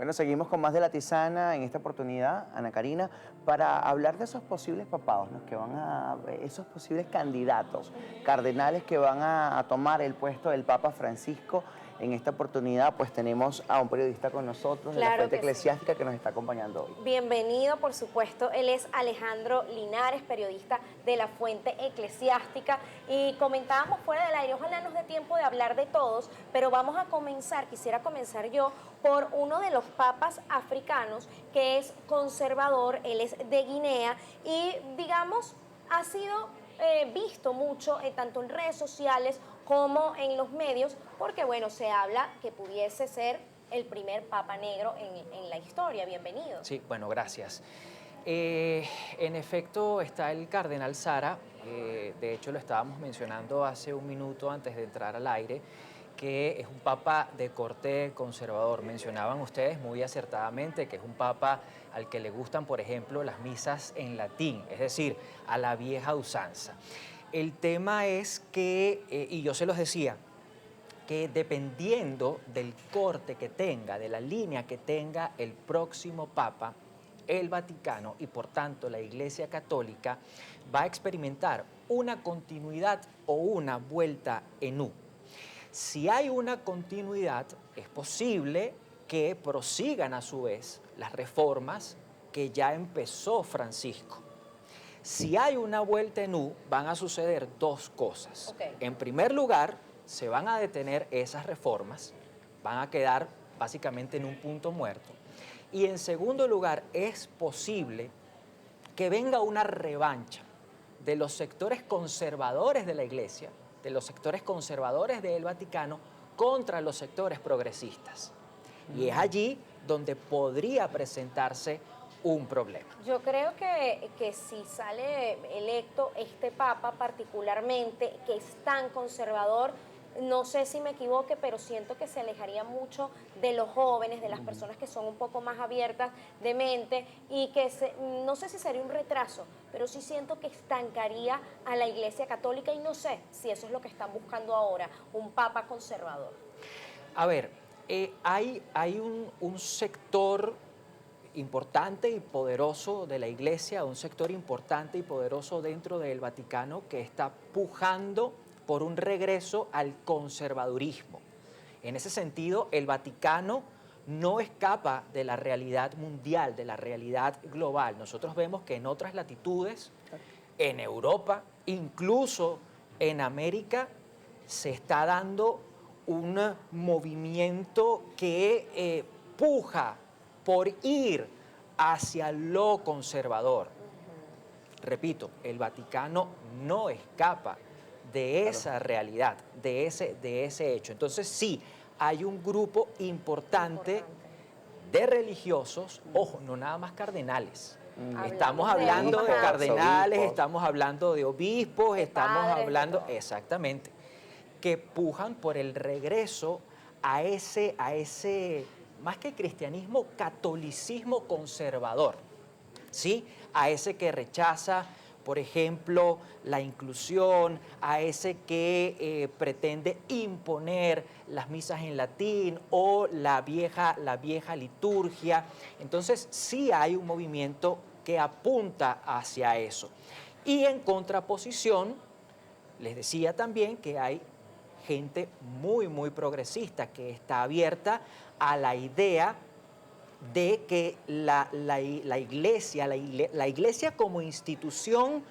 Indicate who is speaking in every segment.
Speaker 1: Bueno, seguimos con más de La Tisana en esta oportunidad, Ana Karina, para hablar de esos posibles papados, ¿no? Esos posibles candidatos cardenales que van a tomar el puesto del Papa Francisco. En esta oportunidad, pues tenemos a un periodista con nosotros de la Fuente Eclesiástica que nos está acompañando hoy.
Speaker 2: Bienvenido, por supuesto. Él es Alejandro Linares, periodista de la Fuente Eclesiástica. Y comentábamos fuera del aire, ojalá nos dé tiempo de hablar de todos, pero vamos a comenzar, quisiera comenzar yo, por uno de los papas africanos que es conservador, él es de Guinea y, digamos, ha sido visto mucho tanto en redes sociales como en los medios, porque bueno, se habla que pudiese ser el primer papa negro en la historia. Bienvenido.
Speaker 3: Sí, bueno, gracias. En efecto está el cardenal Sara, de hecho lo estábamos mencionando hace un minuto antes de entrar al aire, que es un papa de corte conservador. Mencionaban ustedes muy acertadamente que es un papa al que le gustan, por ejemplo, las misas en latín, es decir, a la vieja usanza. El tema es que, y yo se los decía, que dependiendo del corte que tenga, de la línea que tenga el próximo papa, el Vaticano y por tanto la Iglesia Católica va a experimentar una continuidad o una vuelta en U. Si hay una continuidad, es posible que prosigan a su vez las reformas que ya empezó Francisco. Si hay una vuelta en U, van a suceder dos cosas. En primer lugar, se van a detener esas reformas, van a quedar básicamente en un punto muerto. Y en segundo lugar, es posible que venga una revancha de los sectores conservadores de la Iglesia, de los sectores conservadores del Vaticano, contra los sectores progresistas. Y es allí donde podría presentarse un problema.
Speaker 2: Yo creo que si sale electo este papa particularmente, que es tan conservador, no sé si me equivoque, pero siento que se alejaría mucho de los jóvenes, de las personas que son un poco más abiertas de mente y que no sé si sería un retraso, pero sí siento que estancaría a la Iglesia Católica y no sé si eso es lo que están buscando ahora, un papa conservador.
Speaker 3: A ver, hay un sector importante y poderoso de la Iglesia, un sector importante y poderoso dentro del Vaticano que está pujando por un regreso al conservadurismo. En ese sentido, el Vaticano no escapa de la realidad mundial, de la realidad global. Nosotros vemos que en otras latitudes, en Europa, incluso en América, se está dando un movimiento que puja por ir hacia lo conservador. Repito, el Vaticano no escapa de esa realidad, de ese hecho. Entonces sí, hay un grupo importante de religiosos, ojo, no nada más cardenales. Estamos hablando de cardenales, estamos hablando de obispos, estamos hablando, exactamente, que pujan por el regreso a ese más que cristianismo, catolicismo conservador, ¿sí? A ese que rechaza, por ejemplo, la inclusión, a ese que pretende imponer las misas en latín o la vieja liturgia. Entonces, sí hay un movimiento que apunta hacia eso. Y en contraposición, les decía también que hay gente muy progresista que está abierta a la idea de que la iglesia como institución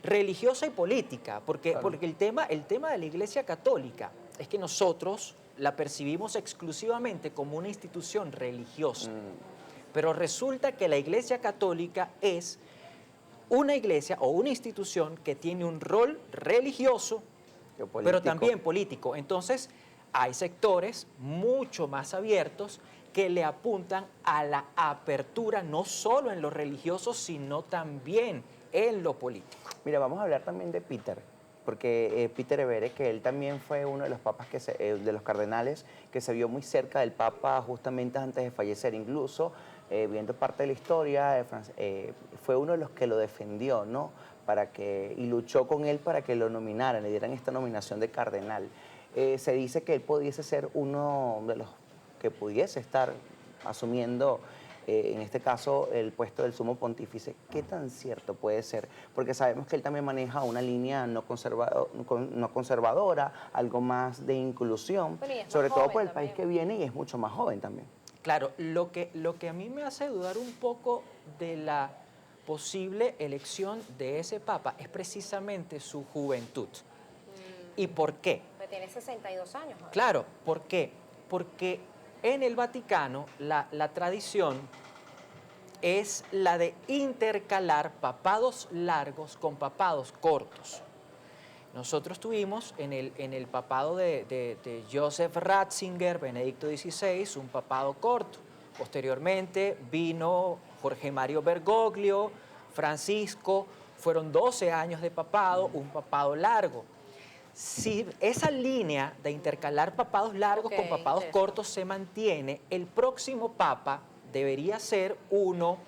Speaker 3: religiosa y política, porque el tema de la Iglesia Católica es que nosotros la percibimos exclusivamente como una institución religiosa, pero resulta que la Iglesia Católica es una iglesia o una institución que tiene un rol religioso, pero también político. Entonces, hay sectores mucho más abiertos que le apuntan a la apertura no solo en lo religioso, sino también en lo político.
Speaker 1: Mira, vamos a hablar también de Peter, porque Peter Evere, que él también fue uno de los papas, de los cardenales, que se vio muy cerca del papa justamente antes de fallecer. Incluso, viendo parte de la historia, fue uno de los que lo defendió, ¿no? Y luchó con él para que lo nominaran, le dieran esta nominación de cardenal. Se dice que él pudiese ser uno de los que pudiese estar asumiendo en este caso el puesto del sumo pontífice. ¿Qué tan cierto puede ser? Porque sabemos que él también maneja una línea no conservadora, algo más de inclusión,
Speaker 2: Bueno, y es más
Speaker 1: sobre todo
Speaker 2: joven
Speaker 1: por el país
Speaker 2: también.
Speaker 1: que viene y es mucho más joven también.
Speaker 3: Claro, lo que a mí me hace dudar un poco de la posible elección de ese papa es precisamente su juventud. ¿Y por qué?
Speaker 2: Pues tiene 62 años ahora.
Speaker 3: Claro, ¿por qué? Porque en el Vaticano la tradición es la de intercalar papados largos con papados cortos. Nosotros tuvimos en el papado de Joseph Ratzinger, Benedicto XVI, un papado corto. Posteriormente vino Jorge Mario Bergoglio, Francisco, fueron 12 años de papado, un papado largo. Si esa línea de intercalar papados largos con papados
Speaker 2: interesante.
Speaker 3: cortos se mantiene, el próximo papa debería ser uno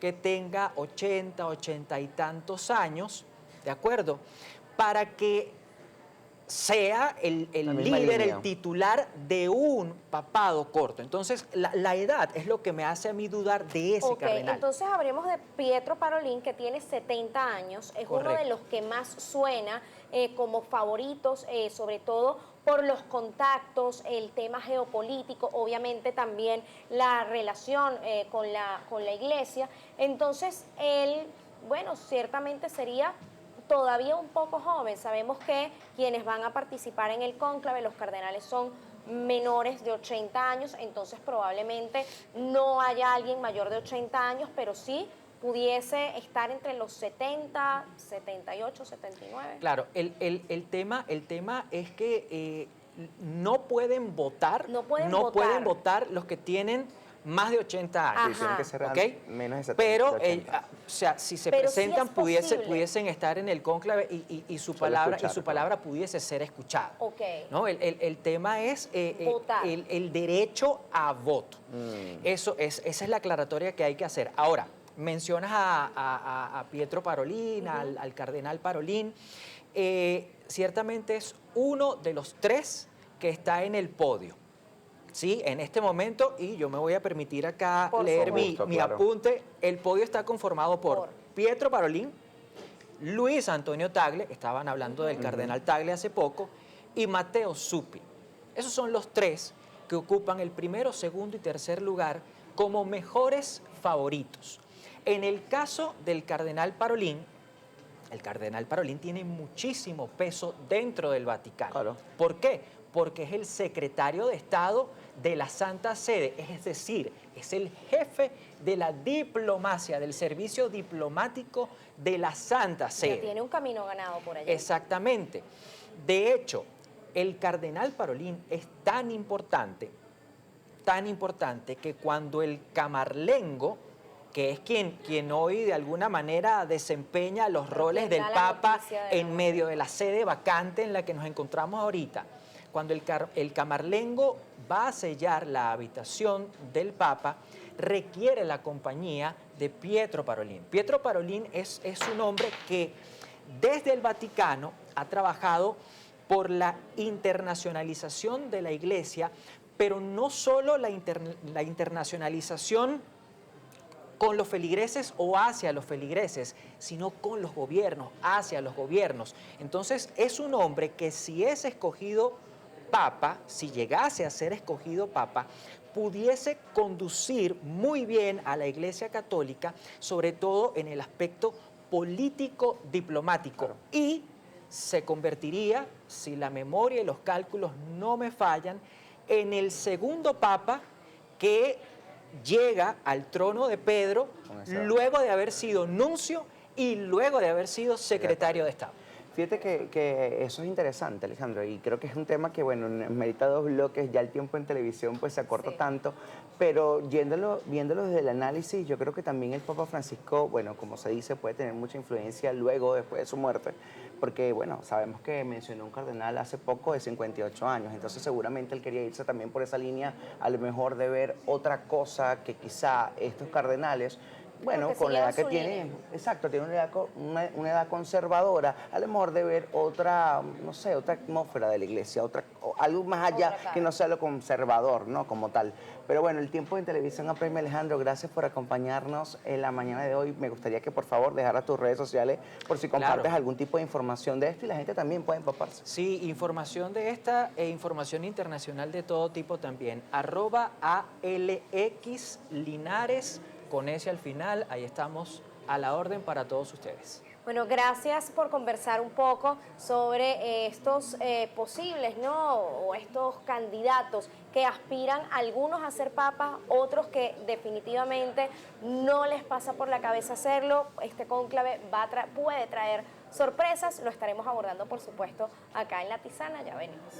Speaker 3: que tenga 80, 80 y tantos años, ¿de acuerdo? Para que sea el
Speaker 1: La misma
Speaker 3: líder,
Speaker 1: línea.
Speaker 3: el titular de un papado corto. Entonces, la edad es lo que me hace a mí dudar de ese
Speaker 2: Ok,
Speaker 3: cardenal.
Speaker 2: entonces hablemos de Pietro Parolin, que tiene 70 años, es uno de
Speaker 3: Correcto.
Speaker 2: los que más suena como favoritos, sobre todo por los contactos, el tema geopolítico, obviamente también la relación con la iglesia. Entonces, él, bueno, ciertamente sería todavía un poco joven. Sabemos que quienes van a participar en el cónclave, los cardenales son menores de 80 años, entonces probablemente no haya alguien mayor de 80 años, pero sí pudiese estar entre los 70, 78, 79.
Speaker 3: Claro, el tema es que no pueden votar,
Speaker 2: No pueden votar.
Speaker 3: votar los que tienen más de 80 años.
Speaker 1: Sí, tienen que ser
Speaker 3: ¿ok?
Speaker 1: menos de 70.
Speaker 3: Pero,
Speaker 1: de 80.
Speaker 3: o sea, si se
Speaker 2: Pero sí
Speaker 3: presentan,
Speaker 2: es posible.
Speaker 3: pudiesen estar en el cónclave y su
Speaker 1: Solo
Speaker 3: palabra,
Speaker 1: escuchar,
Speaker 3: su palabra pudiese ser escuchada.
Speaker 2: Ok.
Speaker 3: ¿No? El tema es
Speaker 2: Votar.
Speaker 3: el derecho a voto. Esa es la aclaratoria que hay que hacer. Ahora, mencionas a Pietro Parolin, al cardenal Parolin. Ciertamente es uno de los tres que está en el podio. Sí, en este momento, y yo me voy a permitir acá
Speaker 2: Por
Speaker 3: leer
Speaker 1: supuesto,
Speaker 3: mi
Speaker 1: claro.
Speaker 3: apunte, el podio está conformado por Pietro Parolin, Luis Antonio Tagle, estaban hablando del cardenal Tagle hace poco, y Matteo Zuppi. Esos son los tres que ocupan el primero, segundo y tercer lugar como mejores favoritos. En el caso del cardenal Parolin, el cardenal Parolin tiene muchísimo peso dentro del Vaticano.
Speaker 1: Claro.
Speaker 3: ¿Por qué? Porque es el secretario de Estado de la Santa Sede, es decir, es el jefe de la diplomacia, del servicio diplomático de la Santa Sede.
Speaker 2: Ya tiene un camino ganado por allá.
Speaker 3: Exactamente. De hecho, el cardenal Parolin es tan importante que cuando el camarlengo, que es quien hoy de alguna manera desempeña los roles
Speaker 2: quien
Speaker 3: del
Speaker 2: da la
Speaker 3: Papa
Speaker 2: noticia de la
Speaker 3: en medio de la sede vacante en la que nos encontramos ahorita, cuando el camarlengo va a sellar la habitación del Papa, requiere la compañía de Pietro Parolin. Pietro Parolin es un hombre que desde el Vaticano ha trabajado por la internacionalización de la Iglesia, pero no solo la internacionalización con los feligreses o hacia los feligreses, sino con los gobiernos, hacia los gobiernos. Entonces es un hombre que si es escogido papa, si llegase a ser escogido papa, pudiese conducir muy bien a la Iglesia Católica, sobre todo en el aspecto político-diplomático.
Speaker 1: Claro.
Speaker 3: Y se convertiría, si la memoria y los cálculos no me fallan, en el segundo papa que llega al trono de Pedro luego de haber sido nuncio y luego de haber sido secretario de Estado.
Speaker 1: Fíjate que eso es interesante, Alejandro, y creo que es un tema que, bueno, merita dos bloques, ya el tiempo en televisión pues se acorta tanto, pero viéndolo desde el análisis, yo creo que también el Papa Francisco, bueno, como se dice, puede tener mucha influencia luego, después de su muerte, porque, bueno, sabemos que mencionó un cardenal hace poco de 58 años, entonces seguramente él quería irse también por esa línea, a lo mejor de ver otra cosa que quizá estos cardenales bueno,
Speaker 2: Porque
Speaker 1: con la edad que
Speaker 2: siguieron su
Speaker 1: tiene,
Speaker 2: línea.
Speaker 1: exacto, tiene una edad conservadora, a lo mejor de ver otra, no sé, otra atmósfera de la iglesia, algo más allá
Speaker 2: Otra cara.
Speaker 1: que no sea lo conservador, ¿no? Como tal. Pero bueno, el tiempo en televisión apremia, Alejandro. Gracias por acompañarnos en la mañana de hoy. Me gustaría que por favor dejaras tus redes sociales por si compartes
Speaker 3: Claro.
Speaker 1: algún tipo de información de esto y la gente también puede empaparse.
Speaker 3: Sí, información de esta e información internacional de todo tipo también. @ALX Linares, con ese al final, ahí estamos a la orden para todos ustedes.
Speaker 2: Bueno, gracias por conversar un poco sobre estos posibles, ¿no? O estos candidatos que aspiran algunos a ser papas, otros que definitivamente no les pasa por la cabeza hacerlo. Este cónclave puede traer sorpresas, lo estaremos abordando, por supuesto, acá en La Tisana, ya venimos.